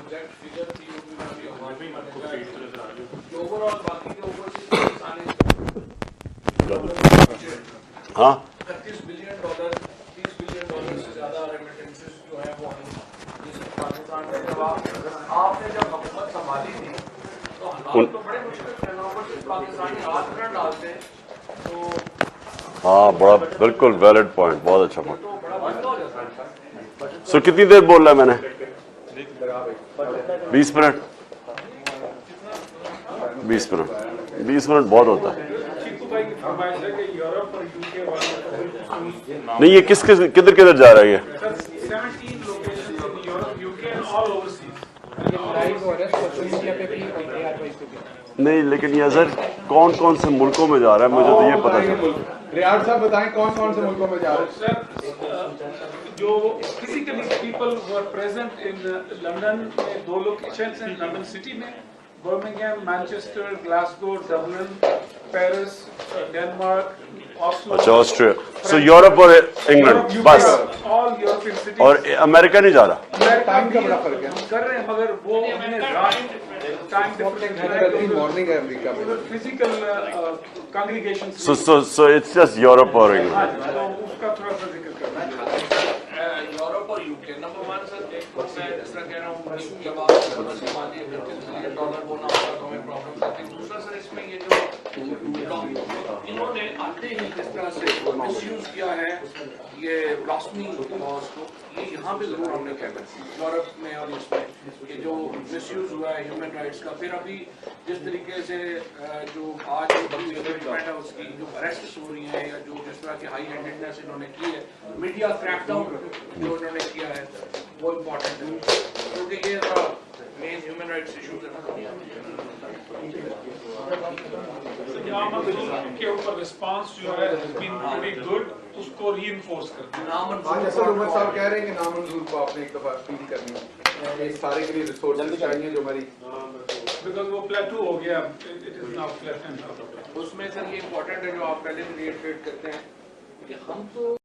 ہاں $30 billion $30 billion سے زیادہ ریمیٹنسز جو ہیں وہ پاکستان میں. آپ نے جب حکومت سنبھالی تھی تو حالات تو بڑے مشکل تھے, پاکستانی ہاتھ نہ ڈالتے تو ہاں بڑا بالکل ویلڈ پوائنٹ, بہت اچھا پوائنٹ. سو کتنی دیر بول رہا ہے میں نے؟ 20 منٹ. 20 منٹ بہت ہوتا ہے. نہیں یہ کدھر جا رہا ہے یہ؟ نہیں لیکن یہ سر کون کون سے ملکوں میں جا رہا ہے مجھے تو یہ پتا چلا. ریاض صاحب بتائیں کون کون سے ملکوں میں جا رہے ہیں؟ جو physically people who are present in London میں 2 لوکیشنز ہیں, لندن سٹی میں, Birmingham, Manchester, Glasgow, Dublin, Paris, Denmark, Oslo. اچھا آسٹریا. سو یورپ اور انگلینڈ بس, آل یورپین سٹیز. اور امریکہ نہیں جا رہا؟ ٹائم کا بڑا فرق ہے, ہم کر رہے ہیں مگر وہ ہم نے رات ٹائم ڈفرینٹ مارننگ ہے امریکہ میں. Physical congregation so it's just Europe اور انگلینڈ. اس کا تھوڑا سا ذکر کرنا ہے. یورپ اور یو کے نمبر 1 سر. ایک میں جس طرح کہہ رہا ہوں جب آپ $30 بلین بولنا ہوگا تو ہمیں پرابلم آتی ہے. دوسرا سر اس میں یہ جو انہوں نے آتے ہی کس طرح سے مس یوز کیا ہے یہ راسمی لاز کو, یہ یہاں پہ ضرور ہم نے کہنا ہے یورپ میں اور اس میں کہ جو مس یوز ہوا ہے ہیومن رائٹس کا. پھر ابھی جس طریقے سے جو آج ڈپینڈ ہے اس کی جو اریسٹس ہو رہی ہیں یا جو جس طرح کی ہائی ہینڈیڈنس انہوں نے کی ہے, میڈیا کریک ڈاؤن جو انہوں نے کیا ہے وہ امپورٹنٹ ہے کیونکہ یہ مین ہیومن رائٹس ایشوز ہے. کے اوپر رسپانس جو ہے گڈ, اس کو ری انفورس کرتے ہیں. عمر صاحب کہہ رہے ہیں کہ نامنظور کو آپ نے ایک دفعہ اپیل کرنی ہے سارے کے لیے ریسورسز چاہیے جو ہماری, بیکاز وہ پلیٹو ہو گیا, اٹ از ناؤ فلیٹنڈ. اس میں سر یہ امپورٹنٹ ہے جو آپ پہلے بھی ریٹریٹ کرتے ہیں کہ ہم تو